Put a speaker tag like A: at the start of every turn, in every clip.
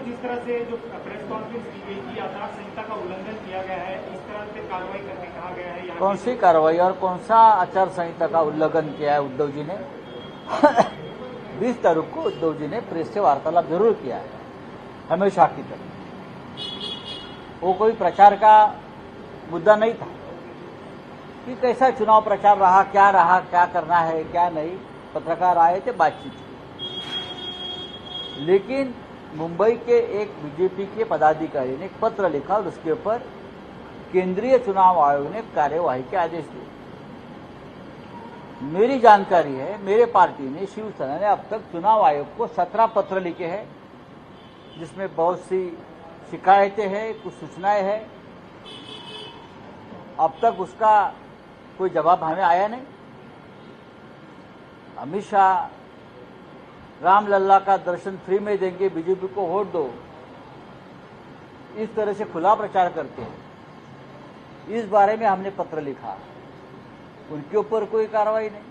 A: जिस तरह से जो प्रेस कॉन्फ्रेंस की गई थी, आचार संहिता का उल्लंघन किया गया है, इस तरह से कार्रवाई करने कहा गया है।
B: कौन सी कार्रवाई और कौन सा आचार संहिता का उल्लंघन किया है उद्धव जी ने? 20 तारीख को उद्धव जी ने प्रेस से वार्तालाप जरूर किया है, हमेशा की तरह। वो कोई प्रचार का मुद्दा नहीं था कि कैसा चुनाव प्रचार रहा, क्या करना है, क्या नहीं। पत्रकार आए थे, बातचीत की। लेकिन मुंबई के एक बीजेपी के पदाधिकारी ने एक पत्र लिखा और उसके ऊपर केंद्रीय चुनाव आयोग ने कार्यवाही के आदेश दिए। मेरी जानकारी है, मेरे पार्टी ने, शिवसेना ने अब तक चुनाव आयोग को 17 पत्र लिखे हैं, जिसमें बहुत सी शिकायतें हैं, कुछ सूचनाएं हैं। अब तक उसका कोई जवाब हमें आया नहीं। अमित शाह रामलल्ला का दर्शन फ्री में देंगे, बीजेपी को वोट दो, इस तरह से खुला प्रचार करते हैं। इस बारे में हमने पत्र लिखा, उनके ऊपर कोई कार्रवाई नहीं।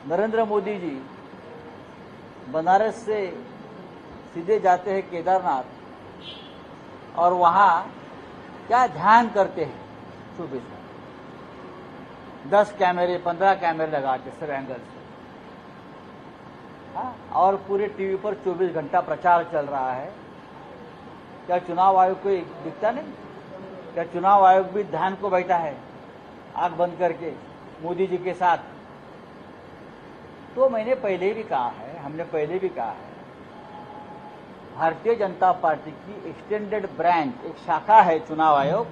B: नरेंद्र मोदी जी बनारस से सीधे जाते हैं केदारनाथ और वहां क्या ध्यान करते हैं, सुबह से 10 कैमरे 15 कैमरे लगा के सब एंगल से, और पूरे टीवी पर 24 घंटा प्रचार चल रहा है। क्या चुनाव आयोग को दिखता नहीं? क्या चुनाव आयोग भी ध्यान को बैठा है आंख बंद करके मोदी जी के साथ? तो मैंने पहले भी कहा है, हमने पहले भी कहा है, भारतीय जनता पार्टी की एक्सटेंडेड ब्रांच, एक शाखा है चुनाव आयोग।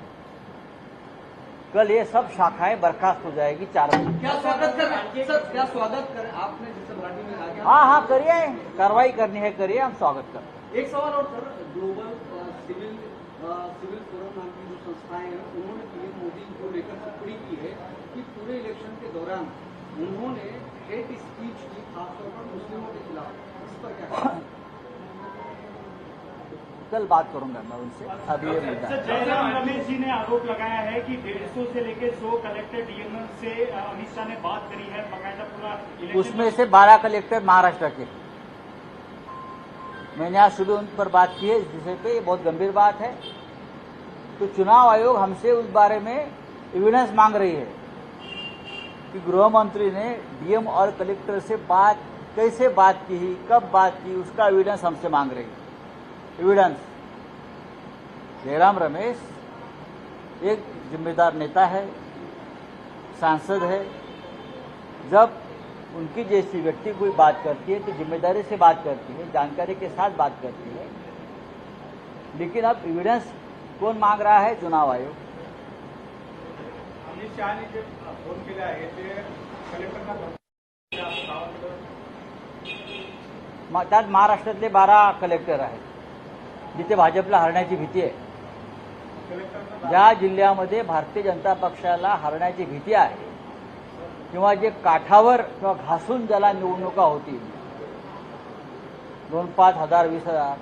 B: कल ये सब शाखाएं बर्खास्त हो जाएगी 4 बजे।
C: क्या स्वागत करें सर, क्या स्वागत करें आपने जिस मराठी में कहा?
B: हाँ करिए, कार्रवाई करनी है करिए, हम स्वागत करते हैं।
C: एक सवाल और सर, ग्लोबल सिविल फोरम नाम की जो संस्थाएं हैं, उन्होंने पीएम मोदी को लेकर टिप्पणी की है कि पूरे इलेक्शन के दौरान उन्होंने हेट स्पीच की, खासतौर पर मुस्लिमों के खिलाफ। इस पर क्या
B: कल बात करूंगा मैं उनसे। अभी ये मुद्दा
A: जयराम रमेश जी ने आरोप लगाया है कि 150 से लेकर 100 कलेक्टर डीएमएम से अमित शाह ने बात करी है, बकायदा पूरा।
B: उसमें से 12 कलेक्टर महाराष्ट्र के। मैंने आज सुबह उन पर बात की है इस विषय पे, ये बहुत गंभीर बात है। तो चुनाव आयोग हमसे उस बारे में एविडेंस मांग रही है कि गृह मंत्री ने डीएम और कलेक्टर से बात कैसे बात की, कब बात की, उसका एविडेंस हमसे मांग रही है। एविडेंस। जयराम रमेश एक जिम्मेदार नेता है, सांसद है। जब उनकी जैसी व्यक्ति कोई बात करती है तो जिम्मेदारी से बात करती है, जानकारी के साथ बात करती है। लेकिन अब एविडेंस कौन मांग रहा है? चुनाव आयोग।
A: अमित शाह ने जो फोन केला आहे ते कलेक्टरना
B: त्यात महाराष्ट्रातले 12 कलेक्टर आहेत जिथे भाजपला हरण्याची भीती आहे। ज्या जिल्ह्यामध्ये भारतीय जनता पक्षाला हरण्याची भीती आहे किंवा जे काठावर किंवा घासून ज्याला निवडणुका होतील 2-5 हजार 20,000,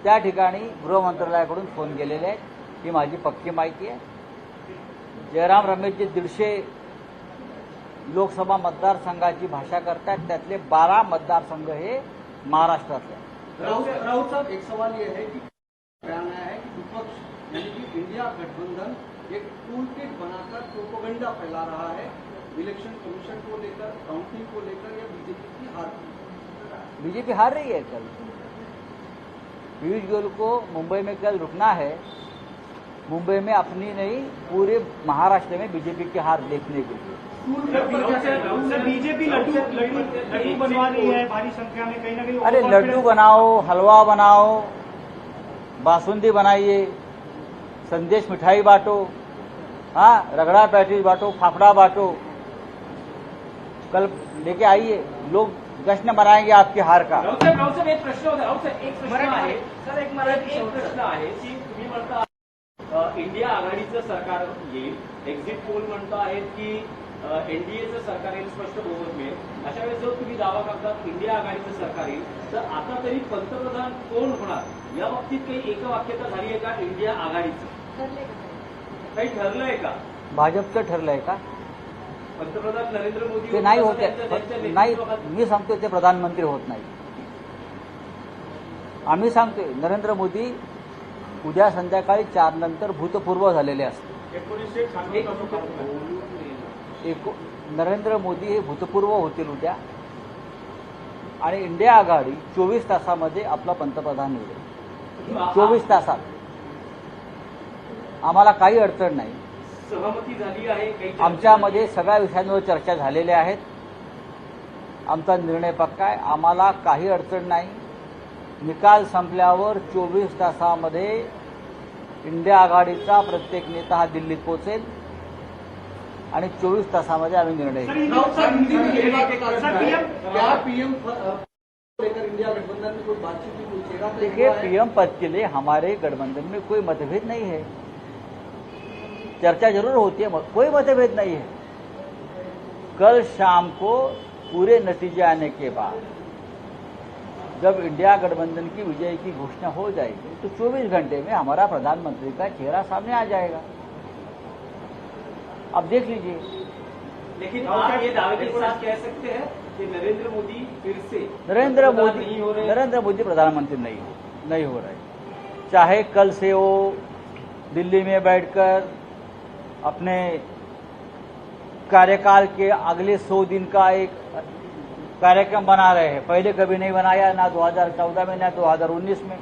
B: त्या ठिकाणी गृह मंत्रालयाकडून फोन गेलेले आहेत। ही माझी पक्की माहिती आहे। जयराम रमेश जे 150 लोकसभा मतदारसंघाची भाषा करतात, त्यातले 12 मतदारसंघ हे महाराष्ट्रातले आहेत।
C: राहुल साहब, एक सवाल ये है कि बयान आया है कि विपक्ष यानी कि इंडिया गठबंधन एक टूल किट बनाकर प्रोपेगेंडा फैला रहा है इलेक्शन कमीशन को लेकर, काउंटिंग को लेकर, या बीजेपी की हार।
B: बीजेपी हार रही है। कल पीयूष गोयल को मुंबई में कल रुकना है। मुंबई में अपनी नहीं, पूरे महाराष्ट्र में बीजेपी की हार देखने के लिए।
A: बीजेपी लड्डू बनवा रही है भारी संख्या में, कहीं ना कहीं।
B: अरे लड्डू बनाओ, हलवा बनाओ, बासुंदी बनाइए, संदेश मिठाई बांटो, रगड़ा पैटीज बांटो, फाफड़ा बांटो, कल लेके आइए, लोग जश्न मनाएंगे आपकी हार का।
D: राहुल साहेब एक प्रश्न होता है, एक प्रश्न आहे सर, एक प्रश्न आहे की तुम्ही म्हणता इंडिया आघाडीचं सरकार येईल, एक्झिट पोल म्हणतो आहेत की एनडीएचं सरकार येईल, स्पष्ट बहुमत मिळेल। अशा वेळेस जर तुम्ही दावा करतात इंडिया आघाडीचं सरकार येईल, तर आता तरी पंतप्रधान कोण होणार या बाबतीत काही एकवाक्यता झाली आहे का? इंडिया आघाडीचं काही ठरलंय का?
B: भाजपचं ठरलंय का?
D: पंतप्रधान नरेंद्र मोदी
B: ते नाही होते, नाही, मी सांगतो ते प्रधानमंत्री होत नाही। आम्ही सांगतोय नरेंद्र मोदी उद्या संध्याकाळी 4 नंतर भूतपूर्व झालेले असते.
A: 1996 चा जो काळ होता.
B: नरेंद्र मोदी हे भूतपूर्व होतील उद्या आणि इंडिया आघाडी 24 तासामध्ये आपला पंतप्रधान निवडेल. 24 तासात आम्हाला काही अडचण नाही.
D: सहमती झाली आहे काही
B: आमच्यामध्ये सगळ्या विषयांवर चर्चा झालेल्या आहेत. आमचा निर्णय पक्का आहे. आम्हाला काही अडचण नाही. निकाल संपल्यावर 24 तासामध्ये इंडिया आघाडीचा प्रत्येक नेता हा दिल्लीत पोहोचेल आणि 24 तासामध्ये आम्ही निर्णय घेऊ.
C: क्या पीएम लेकर इंडिया गठबंधन में कोई बातचीत की कोई चेहरा तय
B: देखिए,
C: हुआ है?
B: पीएम पद के लिए हमारे गठबंधन में कोई मतभेद नहीं है. चर्चा जरूर होती है, कोई मतभेद नहीं है. कल शाम को पूरे नतीजे आने के बाद जब इंडिया गठबंधन की विजय की घोषणा हो जाएगी तो 24 घंटे में हमारा प्रधानमंत्री का चेहरा सामने आ जाएगा. अब देख लीजिए.
D: लेकिन आप ये दावे के साथ कह सकते हैं कि नरेंद्र मोदी फिर से पंतप्रधान नहीं हो रहे?
B: नरेंद्र मोदी प्रधानमंत्री नहीं हो रहे. चाहे कल से वो दिल्ली में बैठकर अपने कार्यकाल के अगले 100 दिन का एक कार्यक्रम बना रहे हैं. पहले कभी नहीं बनाया, ना 2014 में ना 2019 में.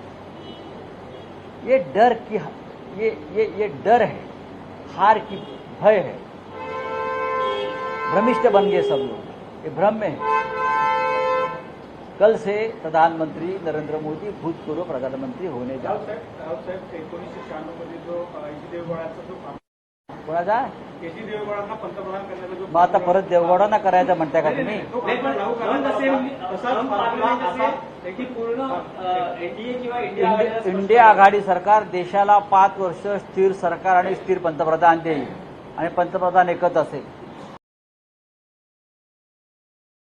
B: ये डर की ये डर है, हार की भय है. भ्रमिष्ठ बन गए सब लोग, ये भ्रम में है. कल से प्रधानमंत्री नरेंद्र मोदी भूतपूर्व प्रधानमंत्री होने जा रहे हैं.
A: रावसाहेब 1996 मध्ये जो एच डी देवेगौडांचा जो
B: कोणाचा
A: एच डी देवेगौडांना पंतप्रधान करण्याचा जो
B: मग आता परत देवगौडांना करायचं म्हणताय का तुम्ही?
D: नाही, पण ट्रम्प असेल की पूर्ण एनडीए किंवा इंडिया आघाडीला
B: इंडिया आघाडी सरकार देशाला 5 वर्ष स्थिर सरकार आणि स्थिर पंतप्रधान देईल आणि पंतप्रधान एकच असेल.